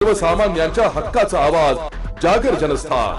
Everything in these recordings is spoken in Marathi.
सर्वसामान्यांच्या हक्काचा आवाज जागर जनस्थान।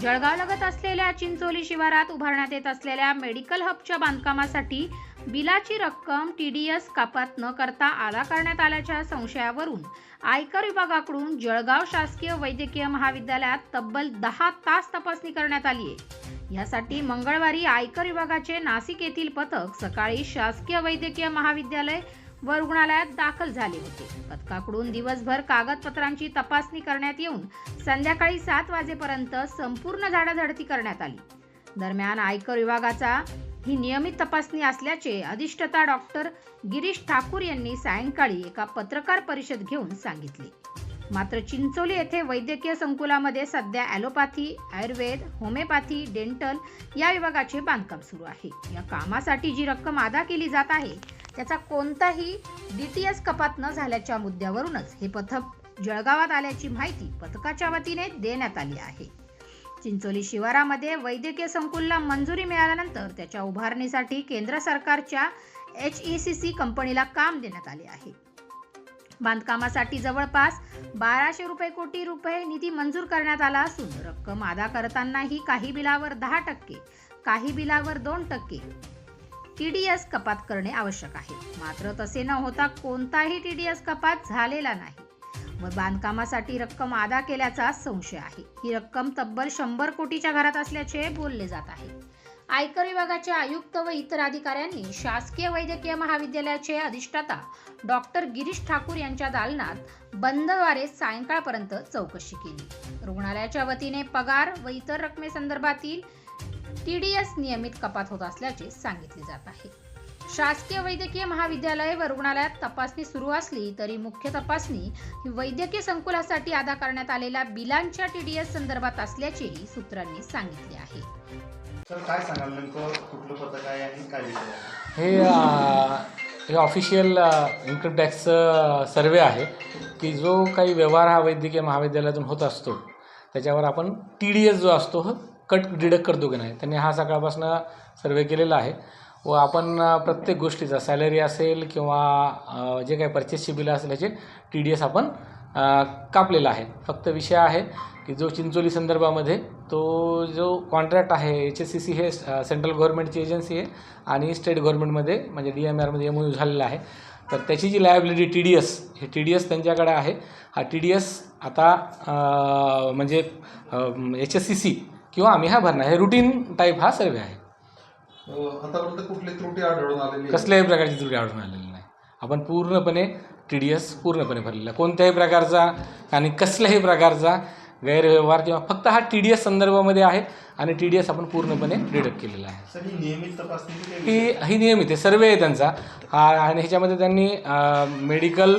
जळगावलगत असलेल्या चिंचोली शिवारात उभारण्यात येत असलेल्या मेडिकल हबच्या बांधकामासाठी बिलाची रक्कम TDS कपात न करता अदा करण्यात आल्याच्या संशयावरून आयकर विभागाकडून जळगाव शासकीय वैद्यकीय महाविद्यालयात तब्बल 10 तास तपासणी करण्यात आली आहे। यासाठी मंगळवारी आयकर विभागाचे नाशिक येथील पथक सकाळी शासकीय वैद्यकीय महाविद्यालय व रुग्णालयात दाखल झाले होते। पथकाकडून दिवसभर कागदपत्रांची तपासणी करण्यात येऊन संध्याकाळी 7 वाजेपर्यंत संपूर्ण झाडाझडती करण्यात आली। दरम्यान आयकर विभागाचा ही नियमित तपासणी असल्याचे अधिष्ठाता डॉक्टर गिरीश ठाकूर यांनी सायंकाळी एका पत्रकार परिषद घेऊन सांगितले। मात्र चिंचोली येथे वैद्यकीय संकुलामध्ये सध्या ॲलोपॅथी, आयुर्वेद, होमिओपॅथी, डेंटल या विभागाचे बांधकाम सुरू आहे। या कामासाठी जी रक्कम अदा केली जात आहे त्याचा कोणताही DTS कपात न झाल्याच्या मुद्द्यावरूनच हे पथक जळगावात आल्याची माहिती पथकाच्या वतीने देण्यात आली आहे। चिंचोली शिवारामध्ये वैद्यकीय संकुलला मंजुरी मिळाल्यानंतर त्याच्या उभारणीसाठी केंद्र सरकारच्या HECC कंपनीला काम देण्यात आले आहे। बांधकामासाठी जवळपास 1200 कोटी रुपये निधी मंजूर करण्यात आला असून रक्कम अदा करतानाही काही बिलावर 10%, काही बिलावर 2% TDS कपात करणे आवश्यक आहे। मात्र तसे न होता कोणताही TDS कपात झालेला नाही व बांधकामासाठी रक्कम अदा केल्याचा संशय आहे। ही रक्कम तब्बल 100 कोटीच्या घरात असल्याचे बोलले जात आहे। आयकर विभागाचे आयुक्त व इतर अधिकाऱ्यांनी शासकीय वैद्यकीय महाविद्यालयाचे अधिष्ठाता डॉक्टर गिरीश ठाकूर यांच्या दालनात बंदद्वारे सायंकाळपर्यंत चौकशी केली। रुग्णालयाच्या वतीने पगार व इतर रकमेसंदर्भातील TDS नियमित कपात होत असल्याचे सांगितले जात आहे। शासकीय वैद्यकीय महाविद्यालय व रुग्णालयात तपासणी सुरू असली तरी मुख्य तपासणी ही वैद्यकीय संकुलासाठी अदा करण्यात आलेल्या बिलांच्या TDS संदर्भात असल्याचेही सूत्रांनी सांगितले आहे। सर काय सांगाल नेमकं कुठलं पथक आहे आणि काय विषय आहे? हे ऑफिशियल इन्कम टॅक्स सर्वे आहे की जो काही व्यवहार हा वैद्यकीय महाविद्यालयातून होत असतो त्याच्यावर आपण TDS जो असतो हा कट डिडक्ट करतो की नाही, त्यांनी हा सकाळपासून सर्वे केलेला आहे व आपण प्रत्येक गोष्टीचा सॅलरी असेल किंवा जे काही परचेसची बिलं असेल याचे TDS आपण कापलेला आहे। फक्त विषय आहे की जो चिंचोली संदर्भामध्ये तो जो कॉन्ट्रॅक्ट आहे HECC हे सेंट्रल गव्हर्नमेंटची एजन्सी आहे आणि स्टेट गव्हर्नमेंटमध्ये म्हणजे DMRमध्ये MOU झालेला आहे, तर त्याची जी लायबिलिटी TDS हे TDS त्यांच्याकडे आहे। हा TDS आता म्हणजे HECC किंवा आम्ही हा भरणार हे रुटीन टाईप हा सर्वे आहे। आतापर्यंत कुठली त्रुटी आढळून आलेली? कसल्याही प्रकारची त्रुटी आढळून आलेली नाही। आपण पूर्णपणे TDS पूर्णपणे भरलेला, कोणत्याही प्रकारचा आणि कसल्याही प्रकारचा गैरव्यवहार किंवा फक्त हा TDS संदर्भामध्ये आहे आणि TDS आपण पूर्णपणे डिडक्ट केलेला आहे। सर ही नियमित तपासणी ही नियमित आहे, सर्वे आहे त्यांचा हा आणि ह्याच्यामध्ये त्यांनी मेडिकल,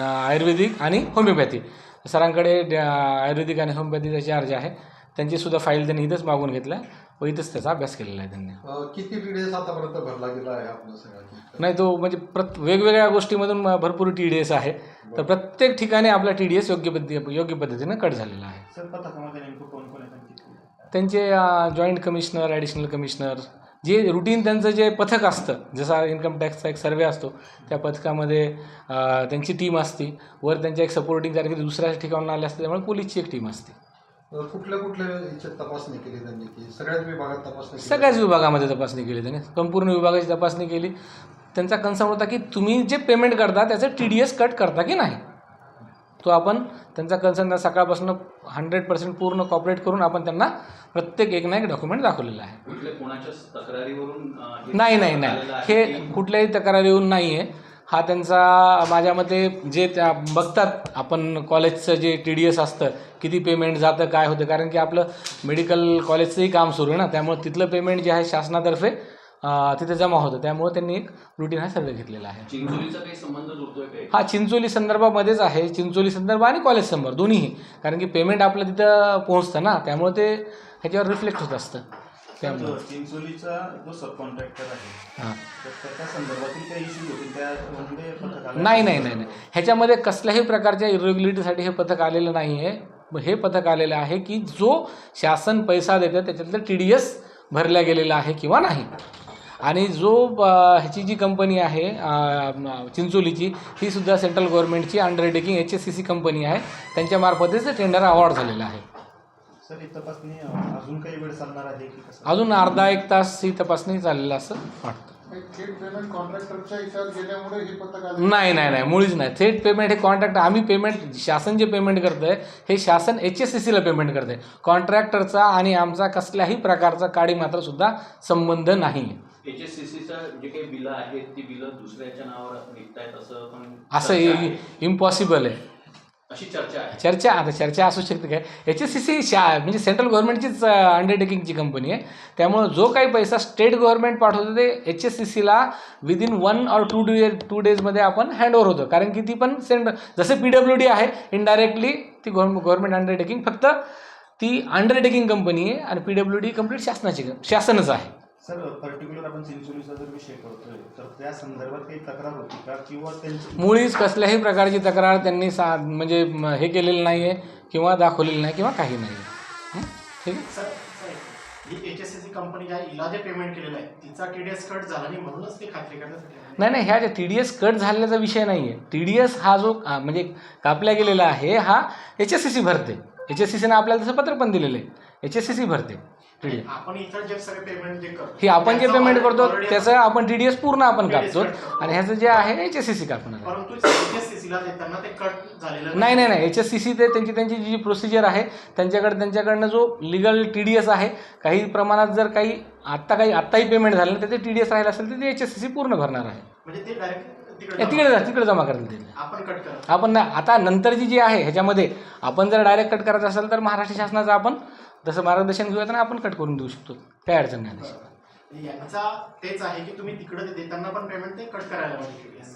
आयुर्वेदिक आणि होमिओपॅथी सरांकडे आयुर्वेदिक आणि होमिओपॅथीचा चार्ज आहे, त्यांचीसुद्धा फाईल त्यांनी इथंच मागून घेतला व इथंच त्याचा अभ्यास केलेला आहे त्यांनी। किती TDS आतापर्यंत भरला गेला आहे आपलं सगळं? नाही, तो म्हणजे वेगवेगळ्या गोष्टीमधून भरपूर TDS आहे, तर प्रत्येक ठिकाणी आपला TDS योग्य पद्धतीनं कट झालेला आहे। सर पथकामध्ये नेमकं कोण कोण आहे? त्यांचे जॉईंट कमिशनर, ॲडिशनल कमिशनर, जे रुटीन त्यांचं जे पथक असतं, जसा इन्कम टॅक्सचा एक सर्वे असतो त्या पथकामध्ये त्यांची टीम असते, वर त्यांच्या एक सपोर्टिंग तारखेला दुसऱ्या ठिकाणून आले असते, त्यामुळे पोलीसची एक टीम असते। कुठल्या याच्यात तपासणी केली त्यांनी की सगळ्याच विभागात तपासणी? सगळ्याच विभागामध्ये तपासणी केली त्यांनी, संपूर्ण विभागाची तपासणी केली। त्यांचा कन्सर्न होता की तुम्ही जे पेमेंट करता त्याचं TDS कट करता की नाही, तो आपण त्यांचा कन्सर्न सकाळपासून 100% पूर्ण कॉपरेट करून आपण त्यांना प्रत्येक एक ना एक डॉक्युमेंट दाखवलेलं आहे। नाही, हे कुठल्याही तक्रारीवरून नाही आहे। हा त्यांचा माझ्या मते जे त्या बघतात आपण कॉलेजचं जे TDS असतं किती पेमेंट जातं काय होतं, कारण की आपलं मेडिकल कॉलेजचंही काम सुरू आहे ना, त्यामुळे तिथलं पेमेंट जे आहे शासनातर्फे तिथे जमा होतं, त्यामुळे त्यांनी एक रुटीन हा सर्वे घेतलेला आहे। चिंचोलीचा काही संबंध जोडतोय काय? हा चिंचोली संदर्भामध्येच आहे, चिंचोली संदर्भ आणि कॉलेज संदर्भ दोन्हीही, कारण की पेमेंट आपलं तिथं पोहोचतं ना, त्यामुळे ते ह्याच्यावर रिफ्लेक्ट होत असतं। त्यामुळे चिंचोलीचा जो सब कॉन्ट्रॅक्टर आहे हां, त्याच्या संदर्भातील काही इश्यू होते त्यामध्ये पथक नाही, ह्याच्यामध्ये कसल्याही प्रकारच्या इरेग्युलरिटीसाठी हे पथक आलेलं नाही आहे। हे पथक आलेलं आहे की जो शासन पैसा देतं त्याच्यातलं TDS भरल्या गेलेला आहे किंवा नाही। आणि जो ह्याची जी कंपनी आहे चिंचोलीची, ही सुद्धा सेंट्रल गव्हर्नमेंटची अंडरटेकिंग HSCC कंपनी आहे. त्यांच्यामार्फतच टेंडर अवॉर्ड झालेला आहे. सर ही तपासणी अजून काही वेळ चालणार आहे की कसं? अजून अर्धा एक तास ही तपासणी चाललेलं असं वाटतं. थेट पेमेंट कॉन्ट्रॅक्टरच्या हिशोबात गेल्यामुळे हे पथक आले? नाही, मुळीच नाही. थेट पेमेंट हे कॉन्ट्रॅक्ट, आम्ही पेमेंट शासन जे पेमेंट करतं आहे हे शासन HSCCला पेमेंट करतं आहे. कॉन्ट्रॅक्टरचा आणि आमचा कसल्याही प्रकारचा काडी मात्र सुद्धा संबंध नाही. HSCCचं जे काही बिलं आहेत ती बिलं दुसऱ्याच्या नावावर निघतायत असं पण असं इम्पॉसिबल आहे. अशी चर्चा आहे. चर्चा असू शकते काय. HSCC म्हणजे सेंट्रल गव्हर्नमेंटचीच अंडरटेकिंगची कंपनी आहे. त्यामुळं जो काही पैसा स्टेट गव्हर्नमेंट पाठवतं ते HSCCला विदिन 1 or 2 डेजमध्ये आपण हँडओव्हर होतं. कारण की ती पण जसे PWD आहे इनडायरेक्टली ती गव्हर्नमेंट अंडरटेकिंग, फक्त ती अंडरटेकिंग कंपनी आहे आणि PWD कंप्लीट शासनच आहे. सर पर्टिक्युलर आपण चिंचोलीचा जर विषय करतोय तर त्या संदर्भात काही तक्रार होती का किंवा त्यांची? मुळीच कसल्याही प्रकारची तक्रार त्यांनी म्हणजे हे केलेलं नाही आहे किंवा दाखवलेलं नाही किंवा काही नाही. ठीक आहे. सर ही HSCC कंपनी ज्या हिला जे पेमेंट केलेलं आहे तिचा TDS कट झाला नाही म्हणूनच ते खात्री करण्यासाठी? नाही, ह्या ज्या TDS कट झालेला विषय नाही आहे. TDS हा जो म्हणजे कापला गेलेला आहे हा HSCC भरते. HSCCनं आपल्याला तसं पत्र पण दिलेलं आहे. HSCC भरते TDS. आपण इथं जे सगळे पेमेंट जे करतो ही आपण जे पेमेंट करतो त्याचं आपण TDS पूर्ण आपण कापतो आणि ह्याचं जे आहे HSCC कापणार. परंतु HSCCला देताना ते कट झालेलं नाही. HSCC ते त्यांची जी प्रोसिजर आहे त्यांच्याकडनं जो लिगल TDS आहे, काही प्रमाणात जर काही आत्ताही पेमेंट झालं तर ते TDS राहिलं असेल तर ते HSCC पूर्ण भरणार आहे. म्हणजे ते डायरेक्ट तिकडे जमा करायला ते आपण कट करतो. आपण आता नंतरची जी आहे ह्याच्यामध्ये आपण जर डायरेक्ट कट करायचं असेल तर महाराष्ट्र शासनाचं आपण जसं मार्गदर्शन घेऊया तर आपण कट करून देऊ शकतो. काही अडचण नाही. याचा तेच आहे की तुम्ही तिकडे देताना पण पेमेंट ते कट करायला पाहिजे TDS.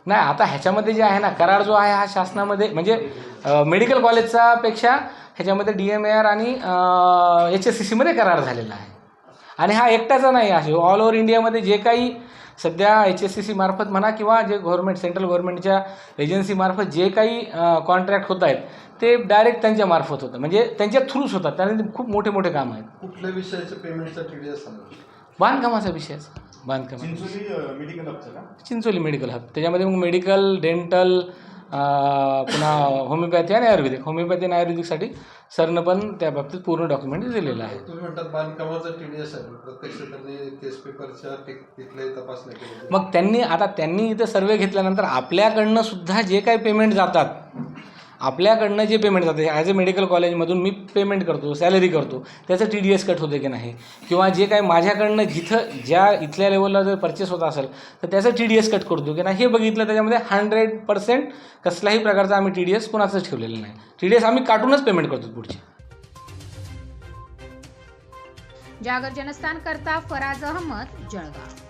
नाही, आता ह्याच्यामध्ये जे आहे ना करार जो आहे हा शासनामध्ये म्हणजे मेडिकल कॉलेजचा पेक्षा ह्याच्यामध्ये DMAR आणि HSCCमध्ये करार झालेला आहे. आणि हा एकटाचा नाही आहे. ऑल ओव्हर इंडियामध्ये जे काही सध्या HSCC मार्फत म्हणा किंवा जे सेंट्रल गव्हर्नमेंटच्या एजन्सीमार्फत जे काही कॉन्ट्रॅक्ट होत आहेत ते डायरेक्ट त्यांच्या मार्फत होतं, म्हणजे त्यांच्या थ्रूच होतात. त्याने खूप मोठे काम आहेत. कुठल्या विषयाचं पेमेंटचा TDS सांगा? बांधकामाचा विषयाचा. चिंचोली मेडिकल हबचं का? Chincholi medical hub. त्याच्यामध्ये मग मेडिकल, डेंटल, पुन्हा होमिओपॅथी आणि आयुर्वेदिक. होमिओपॅथी आणि आयुर्वेदिकसाठी सरनं पण त्या बाबतीत पूर्ण डॉक्युमेंट दिलेलं आहे. तुम्ही म्हणतात बांधकामाचा TDS आहे, प्रत्यक्ष त्यांनी केस पेपरच्या तिथल्याही तपासण्या केल्या. मग त्यांनी इथं सर्वे घेतल्यानंतर आपल्याकडनं सुद्धा जे काही पेमेंट जातात, आपल्याकडनं जे पेमेंट जातं ॲज अ मेडिकल कॉलेजमधून मी पेमेंट करतो, सॅलरी करतो, त्याचं TDS कट होते की नाही, किंवा जे काही माझ्याकडनं इथल्या लेवलला जर परचेस होत असेल तर त्याचं TDS कट करतो की नाही हे बघितलं. त्याच्यामध्ये 100% कसल्याही प्रकारचा आम्ही TDS कोणाचंच ठेवलेलं नाही. TDS आम्ही काटूनच पेमेंट करतो पुढची. जागर जनस्थान करता फराज अहमद, जळगाव.